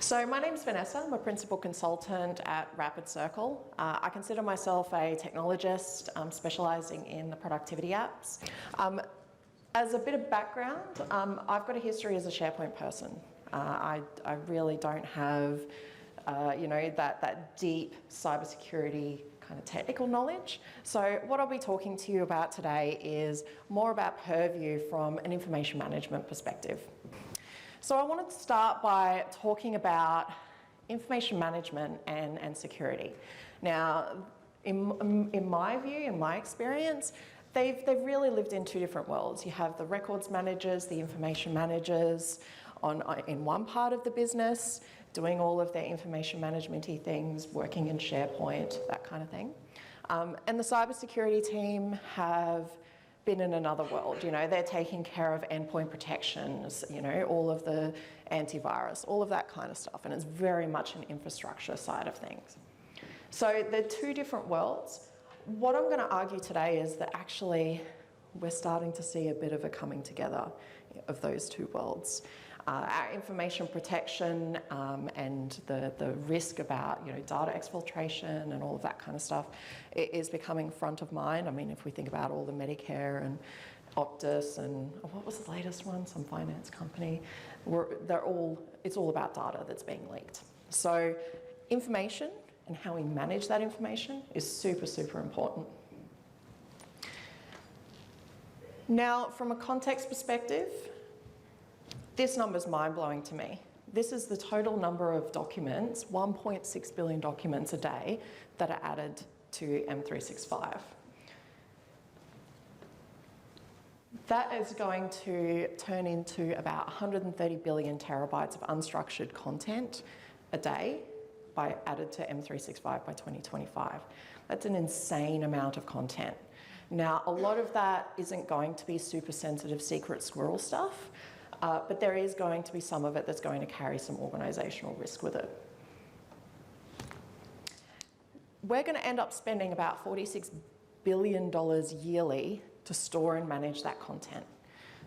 So my name's Vanessa. I'm a principal consultant at Rapid Circle. I consider myself a technologist specialising in the productivity apps. As a bit of background, I've got a history as a SharePoint person. I really don't have, that deep cybersecurity kind of technical knowledge. So what I'll be talking to you about today is more about Purview from an information management perspective. So I wanted to start by talking about information management and security. Now, in my view, in my experience, they've really lived in two different worlds. You have the records managers, the information managers in one part of the business, doing all of their information management-y things, working in SharePoint, that kind of thing. And the cybersecurity team have been in another world. They're taking care of endpoint protections, all of the antivirus, all of that kind of stuff. And it's very much an infrastructure side of things. So they're two different worlds. What I'm going to argue today is that actually we're starting to see a bit of a coming together of those two worlds. Our information protection and the risk about data exfiltration and all of that kind of stuff is becoming front of mind. I mean, if we think about all the Medicare and Optus and what was the latest one? Some finance company. It's all about data that's being leaked. So information and how we manage that information is super, super important. Now, from a context perspective, this number's mind-blowing to me. This is the total number of documents, 1.6 billion documents a day, that are added to M365. That is going to turn into about 130 billion terabytes of unstructured content a day added to M365 by 2025. That's an insane amount of content. Now, a lot of that isn't going to be super sensitive secret squirrel stuff, but there is going to be some of it that's going to carry some organisational risk with it. We're going to end up spending about $46 billion yearly to store and manage that content.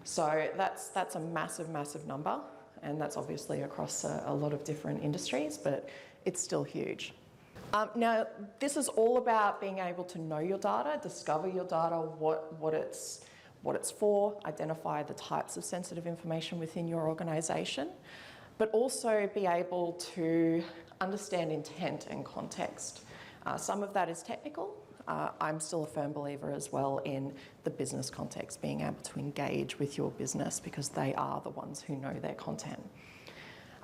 So that's a massive, massive number, and that's obviously across a lot of different industries, but it's still huge. Now, this is all about being able to know your data, discover your data, what it's for, identify the types of sensitive information within your organisation, but also be able to understand intent and context. Some of that is technical. I'm still a firm believer as well in the business context, being able to engage with your business because they are the ones who know their content.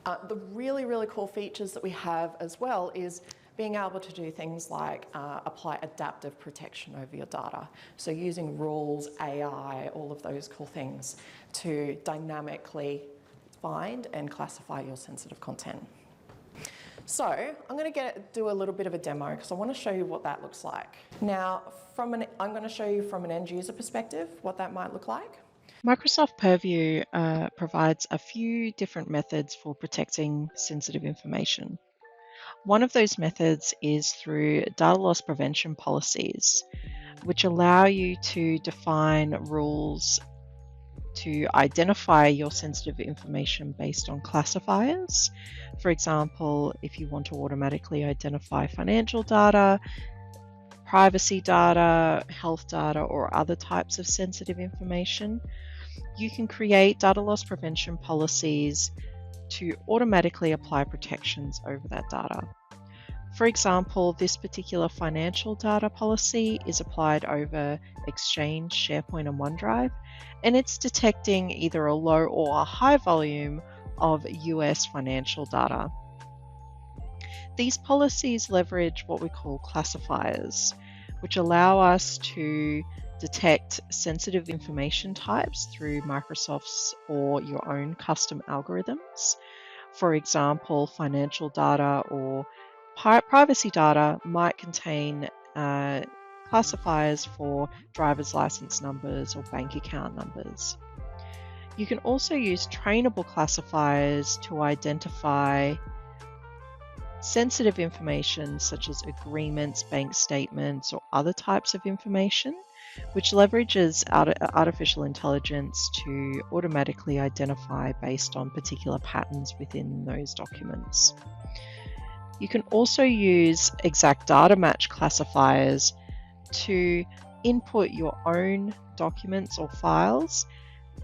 The really, really cool features that we have as well is being able to do things like apply adaptive protection over your data. So using rules, AI, all of those cool things to dynamically find and classify your sensitive content. So I'm going to do a little bit of a demo because I want to show you what that looks like. Now, I'm going to show you from an end user perspective what that might look like. Microsoft Purview provides a few different methods for protecting sensitive information. One of those methods is through data loss prevention policies, which allow you to define rules to identify your sensitive information based on classifiers. For example, if you want to automatically identify financial data, privacy data, health data, or other types of sensitive information, you can create data loss prevention policies to automatically apply protections over that data. For example, this particular financial data policy is applied over Exchange, SharePoint, and OneDrive, and it's detecting either a low or a high volume of US financial data. These policies leverage what we call classifiers, which allow us to detect sensitive information types through Microsoft's or your own custom algorithms. For example, financial data or privacy data might contain classifiers for driver's license numbers or bank account numbers. You can also use trainable classifiers to identify sensitive information such as agreements, bank statements, or other types of information which leverages artificial intelligence to automatically identify based on particular patterns within those documents. You can also use exact data match classifiers to input your own documents or files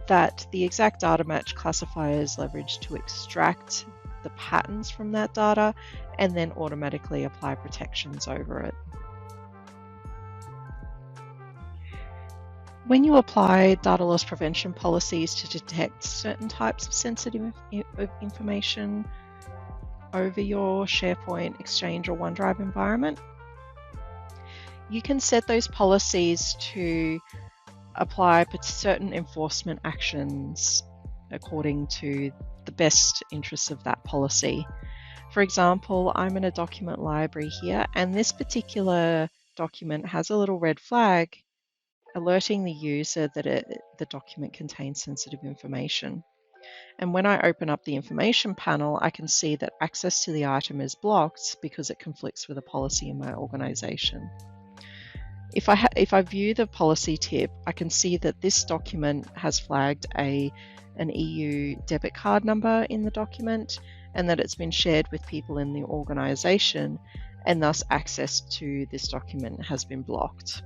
that the exact data match classifiers leverage to extract the patterns from that data and then automatically apply protections over it. When you apply data loss prevention policies to detect certain types of sensitive information over your SharePoint, Exchange, or OneDrive environment, you can set those policies to apply certain enforcement actions according to the best interests of that policy. For example, I'm in a document library here, and this particular document has a little red flag alerting the user that the document contains sensitive information. And when I open up the information panel, I can see that access to the item is blocked because it conflicts with a policy in my organization. If I view the policy tip, I can see that this document has flagged an EU debit card number in the document, and that it's been shared with people in the organization, and thus access to this document has been blocked.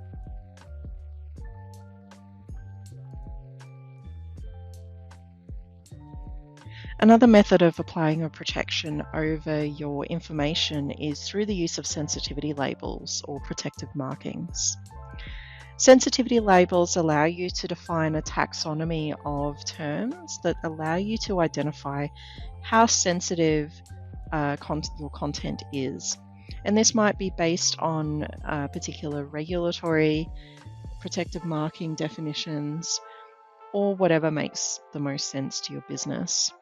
Another method of applying a protection over your information is through the use of sensitivity labels or protective markings. Sensitivity labels allow you to define a taxonomy of terms that allow you to identify how sensitive your content is. And this might be based on particular regulatory protective marking definitions or whatever makes the most sense to your business.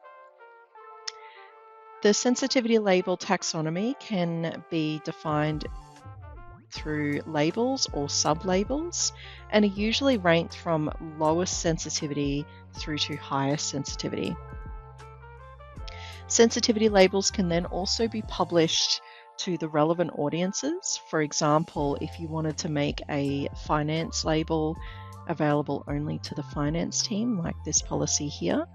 The sensitivity label taxonomy can be defined through labels or sub-labels and are usually ranked from lowest sensitivity through to highest sensitivity. Sensitivity labels can then also be published to the relevant audiences. For example, if you wanted to make a finance label available only to the finance team, like this policy here,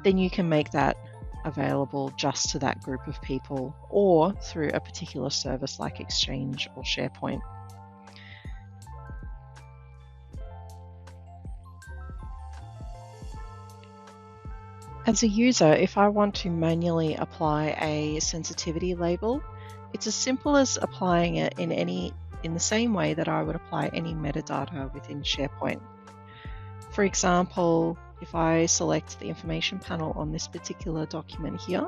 then you can make that available just to that group of people or through a particular service like Exchange or SharePoint. As a user, if I want to manually apply a sensitivity label, it's as simple as applying it in the same way that I would apply any metadata within SharePoint. For example, if I select the information panel on this particular document here,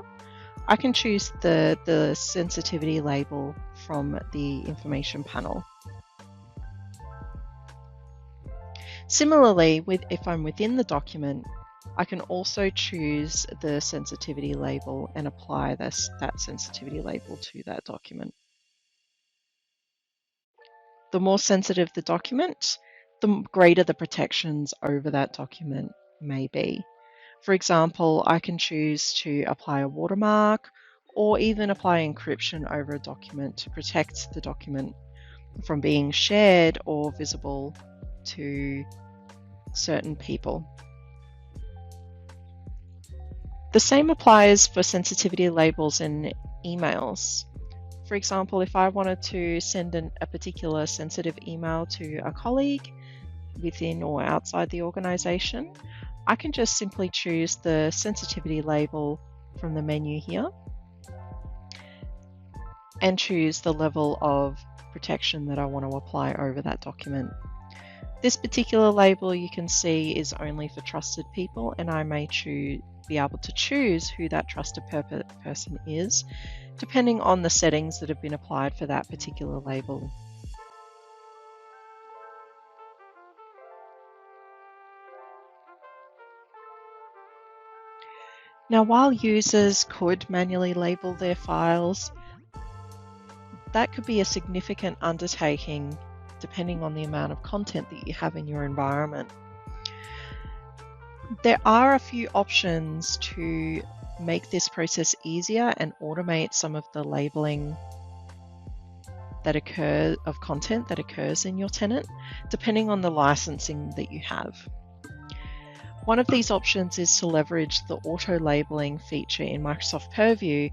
I can choose the sensitivity label from the information panel. Similarly, if I'm within the document, I can also choose the sensitivity label and apply that sensitivity label to that document. The more sensitive the document, the greater the protections over that document may be. For example, I can choose to apply a watermark or even apply encryption over a document to protect the document from being shared or visible to certain people. The same applies for sensitivity labels in emails. For example, if I wanted to send a particular sensitive email to a colleague within or outside the organization, I can just simply choose the sensitivity label from the menu here and choose the level of protection that I want to apply over that document. This particular label you can see is only for trusted people, and I may be able to choose who that trusted person is, depending on the settings that have been applied for that particular label. Now, while users could manually label their files, that could be a significant undertaking depending on the amount of content that you have in your environment. There are a few options to make this process easier and automate some of the labeling content that occurs in your tenant, depending on the licensing that you have. One of these options is to leverage the auto-labeling feature in Microsoft Purview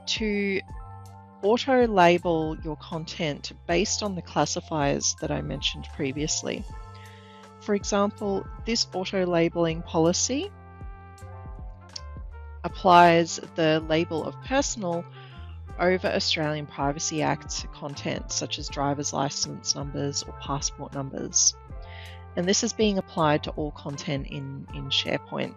to auto-label your content based on the classifiers that I mentioned previously. For example, this auto-labeling policy applies the label of personal over Australian Privacy Act content, such as driver's license numbers or passport numbers. And this is being applied to all content in SharePoint.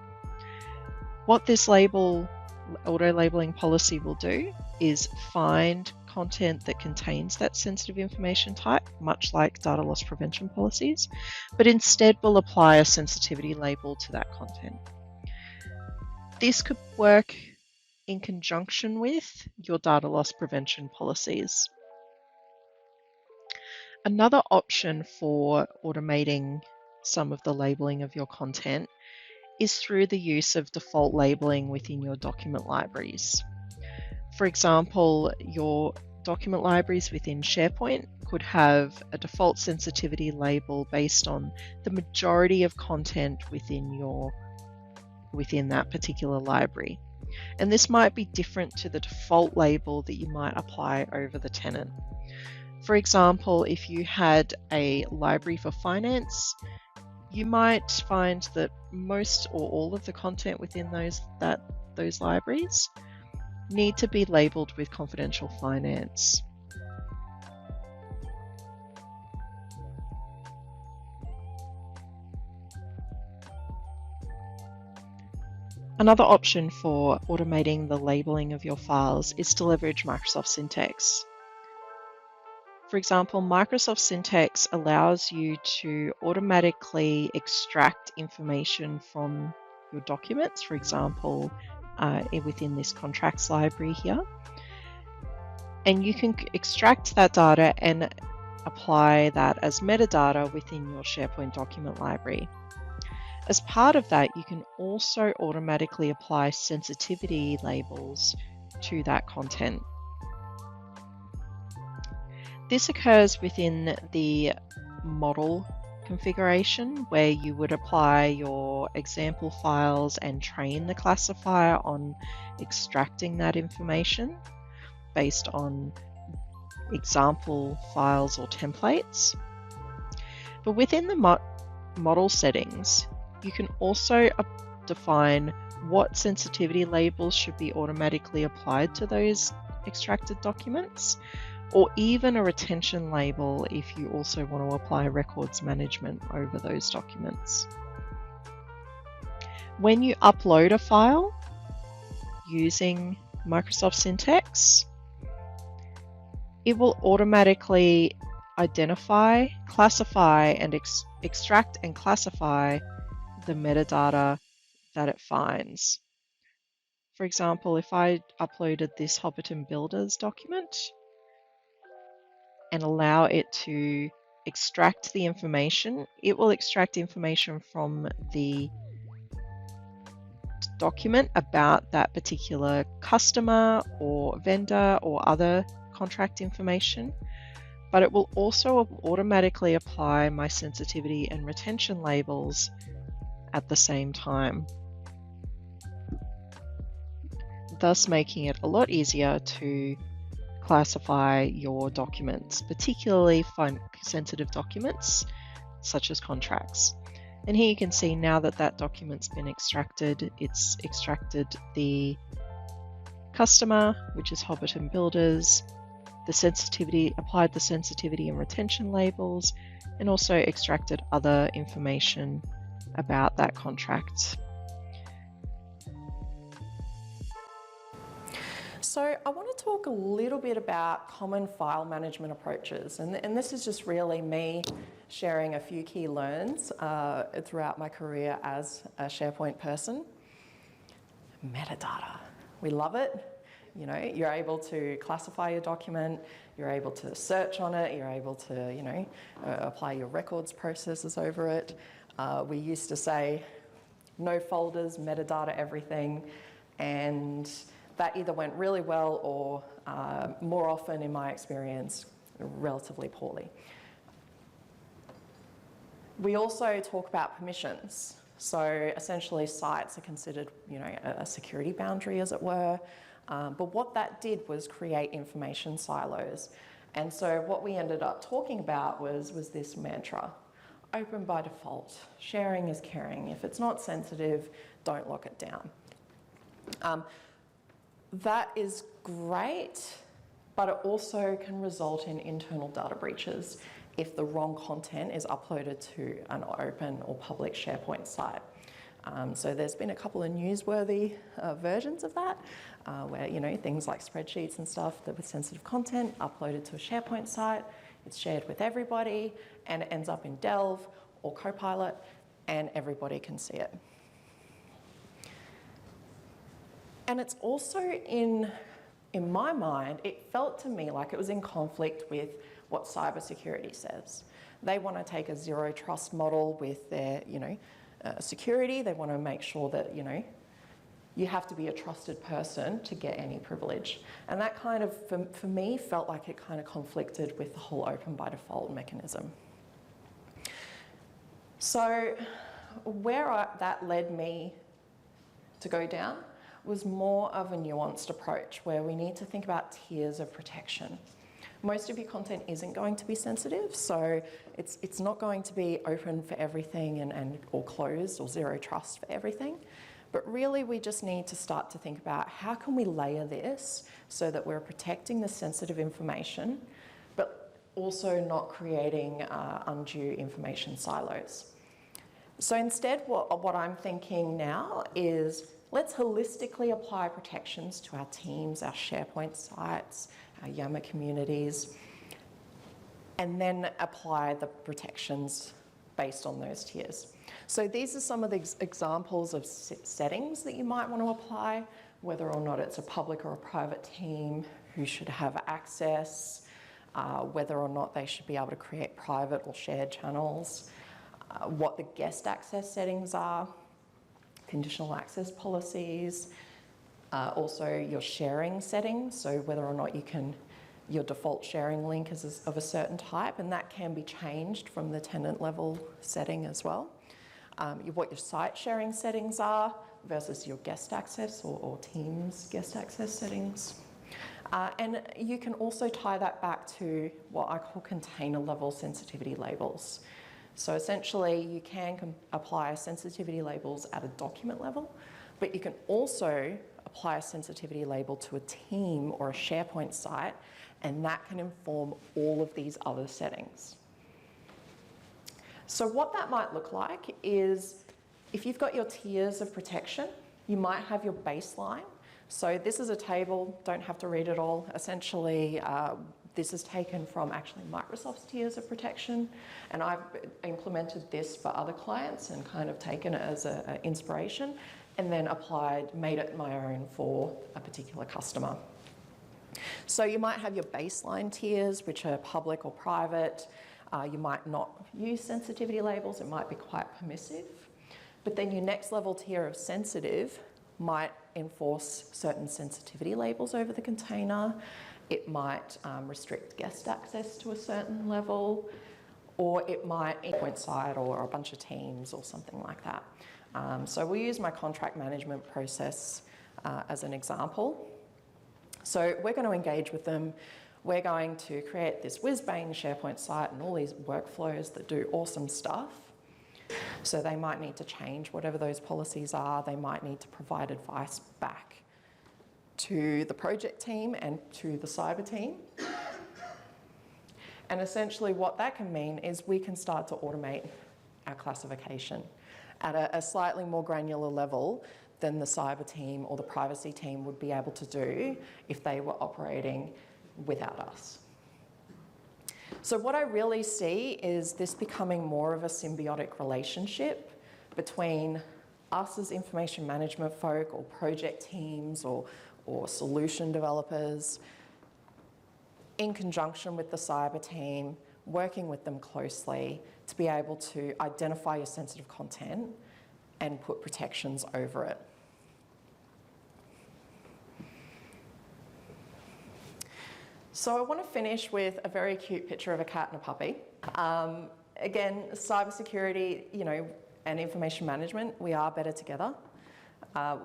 What this auto-labeling policy will do is find content that contains that sensitive information type, much like data loss prevention policies, but instead will apply a sensitivity label to that content. This could work in conjunction with your data loss prevention policies. Another option for automating some of the labeling of your content is through the use of default labeling within your document libraries. For example, your document libraries within SharePoint could have a default sensitivity label based on the majority of content within that particular library. And this might be different to the default label that you might apply over the tenant. For example, if you had a library for finance, you might find that most or all of the content within those libraries need to be labeled with confidential finance. Another option for automating the labeling of your files is to leverage Microsoft Syntax. For example, Microsoft Syntax allows you to automatically extract information from your documents, for example, within this contracts library here. And you can extract that data and apply that as metadata within your SharePoint document library. As part of that, you can also automatically apply sensitivity labels to that content. This occurs within the model configuration, where you would apply your example files and train the classifier on extracting that information based on example files or templates. But within the model settings, you can also define what sensitivity labels should be automatically applied to those extracted documents, or even a retention label if you also want to apply records management over those documents. When you upload a file using Microsoft Syntax, it will automatically identify, classify, and extract and classify the metadata that it finds. For example, if I uploaded this Hobbiton Builders document and allow it to extract the information, it will extract information from the document about that particular customer or vendor or other contract information, but it will also automatically apply my sensitivity and retention labels at the same time, thus making it a lot easier to classify your documents, particularly sensitive documents such as contracts. And here you can see now that that document's been extracted, it's extracted the customer, which is Hobbiton Builders, applied the sensitivity and retention labels, and also extracted other information about that contract. So I want to talk a little bit about common file management approaches, and this is just really me sharing a few key learns throughout my career as a SharePoint person. Metadata, we love it. You know, you're able to classify your document, you're able to search on it, you're able to, apply your records processes over it. We used to say, no folders, metadata everything, and that either went really well or more often, in my experience, relatively poorly. We also talk about permissions. So essentially sites are considered, a security boundary, as it were. But what that did was create information silos. And so what we ended up talking about was this mantra: open by default, sharing is caring. If it's not sensitive, don't lock it down. That is great, but it also can result in internal data breaches if the wrong content is uploaded to an open or public SharePoint site. So there's been a couple of newsworthy versions of that, where things like spreadsheets and stuff that with sensitive content uploaded to a SharePoint site, it's shared with everybody, and it ends up in Delve or Copilot, and everybody can see it. And it's also in my mind, it felt to me like it was in conflict with what cybersecurity says. They want to take a zero trust model with their, security. They want to make sure that, you have to be a trusted person to get any privilege. And that kind of, for me, felt like it kind of conflicted with the whole open by default mechanism. So where that led me to go down was more of a nuanced approach where we need to think about tiers of protection. Most of your content isn't going to be sensitive, so it's not going to be open for everything or closed or zero trust for everything. But really we just need to start to think about how can we layer this so that we're protecting the sensitive information, but also not creating undue information silos. So instead what I'm thinking now is let's holistically apply protections to our teams, our SharePoint sites, our Yammer communities, and then apply the protections based on those tiers. So these are some of the examples of settings that you might want to apply, whether or not it's a public or a private team, who should have access, whether or not they should be able to create private or shared channels, what the guest access settings are, conditional access policies, also your sharing settings, so whether or not your default sharing link is of a certain type, and that can be changed from the tenant level setting as well. What your site sharing settings are versus your guest access or Teams guest access settings. And you can also tie that back to what I call container level sensitivity labels. So essentially you can apply sensitivity labels at a document level, but you can also apply a sensitivity label to a team or a SharePoint site, and that can inform all of these other settings. So what that might look like is if you've got your tiers of protection, you might have your baseline. So this is a table, don't have to read it all. Essentially, this is taken from actually Microsoft's tiers of protection, and I've implemented this for other clients and kind of taken it as an inspiration, and then made it my own for a particular customer. So you might have your baseline tiers, which are public or private. You might not use sensitivity labels, it might be quite permissive. But then your next level tier of sensitive might enforce certain sensitivity labels over the container. It might restrict guest access to a certain level, or it might point site or a bunch of teams or something like that. So we use my contract management process as an example. So we're going to engage with them. We're going to create this whiz-bang SharePoint site and all these workflows that do awesome stuff. So they might need to change whatever those policies are. They might need to provide advice back to the project team and to the cyber team. And essentially what that can mean is we can start to automate our classification at a slightly more granular level than the cyber team or the privacy team would be able to do if they were operating without us. So what I really see is this becoming more of a symbiotic relationship between us as information management folk or project teams or solution developers in conjunction with the cyber team, working with them closely to be able to identify your sensitive content and put protections over it. So I want to finish with a very cute picture of a cat and a puppy. Again, cybersecurity, and information management, we are better together.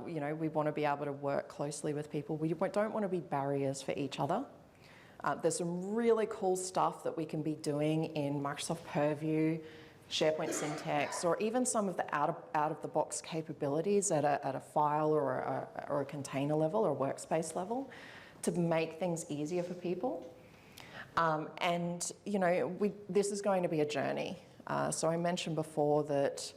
We want to be able to work closely with people. We don't want to be barriers for each other. There's some really cool stuff that we can be doing in Microsoft Purview, SharePoint Syntax, or even some of the out-of-the-box capabilities at a file or a container level or workspace level to make things easier for people. This is going to be a journey. So I mentioned before that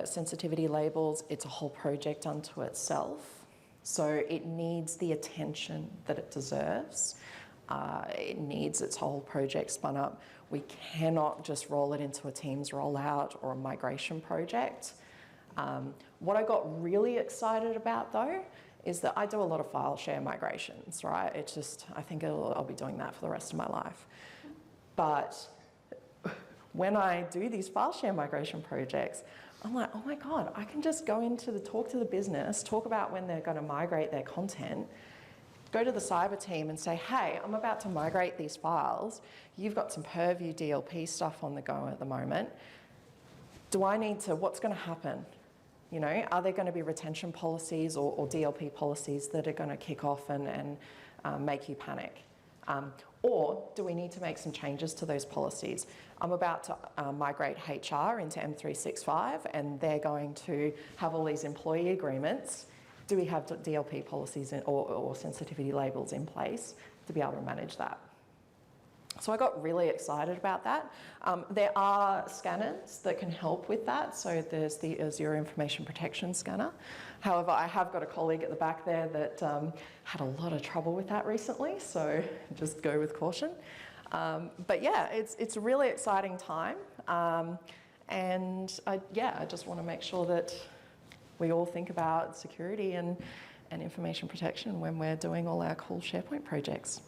sensitivity labels, it's a whole project unto itself. So it needs the attention that it deserves. It needs its whole project spun up. We cannot just roll it into a Teams rollout or a migration project. What I got really excited about though is that I do a lot of file share migrations, right? It's just, I think I'll be doing that for the rest of my life. But when I do these file share migration projects, I'm like, oh my God, I can just go talk to the business, talk about when they're going to migrate their content, go to the cyber team and say, hey, I'm about to migrate these files. You've got some Purview DLP stuff on the go at the moment. What's going to happen? Are there going to be retention policies or DLP policies that are going to kick off and make you panic? Or do we need to make some changes to those policies? I'm about to migrate HR into M365 and they're going to have all these employee agreements. Do we have DLP policies or sensitivity labels in place to be able to manage that? So I got really excited about that. There are scanners that can help with that. So there's the Azure Information Protection Scanner. However, I have got a colleague at the back there that had a lot of trouble with that recently, so just go with caution. But yeah, it's a really exciting time. I just want to make sure that we all think about security and information protection when we're doing all our cool SharePoint projects.